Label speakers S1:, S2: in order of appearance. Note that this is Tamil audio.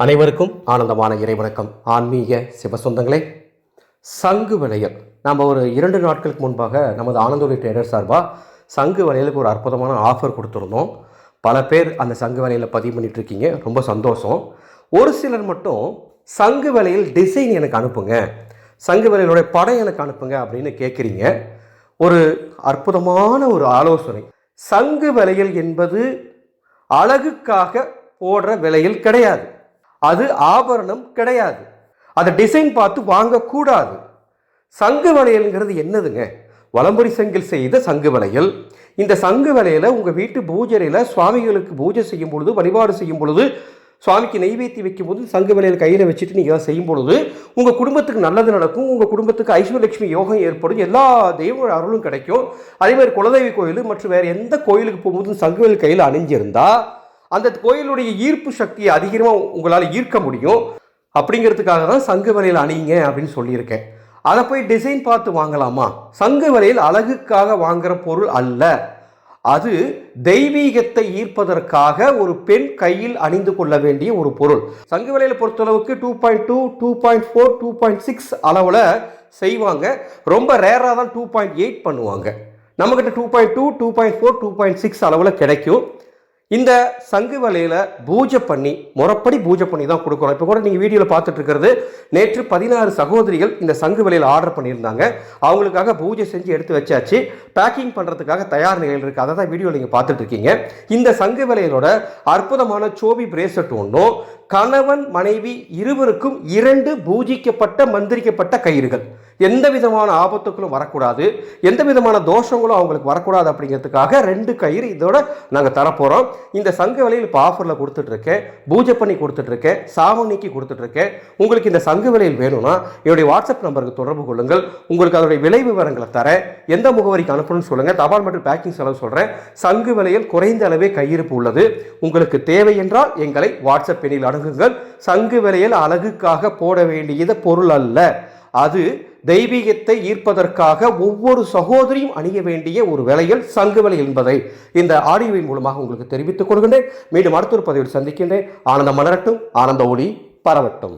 S1: அனைவருக்கும் ஆனந்தமான இறைவணக்கம். ஆன்மீக சிவசொந்தங்களே, சங்கு வளையல் நாம் ஒரு 2 நாட்களுக்கு முன்பாக நமது ஆனந்தோலி ட்ரேடர் சார்பாக சங்கு வளையலுக்கு ஒரு அற்புதமான ஆஃபர் கொடுத்துருந்தோம். பல பேர் அந்த சங்கு வளையலை பதிவு பண்ணிட்டு இருக்கீங்க, ரொம்ப சந்தோஷம். ஒரு சிலர் மட்டும் சங்கு வளையல் டிசைன் எனக்கு அனுப்புங்க, சங்கு வளையலுடைய படம் எனக்கு அனுப்புங்க அப்படின்னு கேட்குறீங்க. ஒரு அற்புதமான ஒரு ஆலோசனை. சங்கு வளையல் என்பது அழகுக்காக போடுற வளையல் கிடையாது, அது ஆபரணம் கிடையாது, அதை டிசைன் பார்த்து வாங்கக்கூடாது. சங்கு வளையல்ங்கிறது என்னதுங்க? வலம்புரி சங்கில் செய்த சங்கு வளையல். இந்த சங்கு வளையலை உங்கள் வீட்டு பூஜையில் சுவாமிகளுக்கு பூஜை செய்யும் பொழுது, வழிபாடு செய்யும் பொழுது, சுவாமிக்கு நெய்வேத்தி வைக்கும் போது சங்கு வளையல் கையில் வச்சுட்டு நீங்கள் செய்யும் பொழுது உங்கள் குடும்பத்துக்கு நல்லது நடக்கும், உங்கள் குடும்பத்துக்கு ஐஸ்வர்யலட்சுமி யோகம் ஏற்படும், எல்லா தெய்வ அருளும் கிடைக்கும். அதே மாதிரி குலதெய்வ கோயில் மற்றும் வேறு எந்த கோயிலுக்கு போகும்போது சங்கு வளையல் கையில் அணிஞ்சிருந்தா அந்த கோயிலுடைய ஈர்ப்பு சக்தியை அதிகமாக உங்களால் ஈர்க்க முடியும். அப்படிங்கிறதுக்காக தான் சங்கு வளையல் அணிங்க அப்படின்னு சொல்லியிருக்கேன். அதை போய் டிசைன் பார்த்து வாங்கலாமா? சங்கு வளையல் அழகுக்காக வாங்குற பொருள் அல்ல, அது தெய்வீகத்தை ஈர்ப்பதற்காக ஒரு பெண் கையில் அணிந்து கொள்ள வேண்டிய ஒரு பொருள். சங்கு வளையலை பொறுத்தளவுக்கு 2.2, 2.4, 2.6 அளவில் செய்வாங்க. ரொம்ப ரேராக தான் 2.8 பண்ணுவாங்க. நம்மக்கிட்ட 2.2, 2.4, 2.6 அளவில் கிடைக்கும். இந்த சங்கு வளையலை பூஜை பண்ணி, முறைப்படி பூஜை பண்ணி தான் கொடுக்குறோம். இப்போ கூட நீங்கள் வீடியோவில் பார்த்துட்டு இருக்கிறது, நேற்று 16 சகோதரிகள் இந்த சங்கு வளையல் ஆர்டர் பண்ணியிருந்தாங்க. அவங்களுக்காக பூஜை செஞ்சு எடுத்து வச்சாச்சு. பேக்கிங் பண்ணுறதுக்காக தயார் நிலையில் இருக்குது, அதை தான் வீடியோ நீங்கள் பார்த்துட்டு இருக்கீங்க. இந்த சங்கு வளையலோட அற்புதமான சோபி பிரேஸ்லெட் ஒன்றும், கணவன் மனைவி இருவருக்கும் 2 பூஜிக்கப்பட்ட மந்திரிக்கப்பட்ட கயிறுகள், எந்த விதமான ஆபத்துக்களும் வரக்கூடாது, எந்த விதமான தோஷங்களும் அவங்களுக்கு வரக்கூடாது அப்படிங்கிறதுக்காக 2 கயிறு இதோட நாங்கள் தரப்போகிறோம். இந்த சங்கு வளையல் இப்போ ஆஃபரில் கொடுத்துட்ருக்கேன், பூஜை பண்ணி கொடுத்துட்ருக்கேன், சாமணிக்கு கொடுத்துட்ருக்கேன். உங்களுக்கு இந்த சங்கு வளையல் வேணும்னா என்னுடைய வாட்ஸ்அப் நம்பருக்கு தொடர்பு கொள்ளுங்கள். உங்களுக்கு அதோடைய விலை விவரங்களை தரேன், எந்த முகவரிக்கு அனுப்பணும்னு சொல்லுங்கள், தபால் மற்றும் பேக்கிங் செலவு சொல்கிறேன். சங்கு வளையல் குறைந்த அளவே கையிருப்பு உள்ளது. உங்களுக்கு தேவை என்றால் எங்களை வாட்ஸ்அப் எண்ணில் அணுகுங்கள். சங்கு வளையல் அழகுக்காக போட வேண்டியது பொருள் அல்ல, அது தெய்வீகத்தை ஈர்ப்பதற்காக ஒவ்வொரு சகோதரியும் அணிய வேண்டிய ஒரு வளையல் சங்கு வளையல் என்பதை இந்த ஆடியோவின் மூலமாக உங்களுக்கு தெரிவித்துக் கொள்கின்றேன். மீண்டும் அடுத்த ஒரு பதிவில் சந்திக்கின்றேன். ஆனந்தம் மலரட்டும், ஆனந்த ஒளி பரவட்டும்.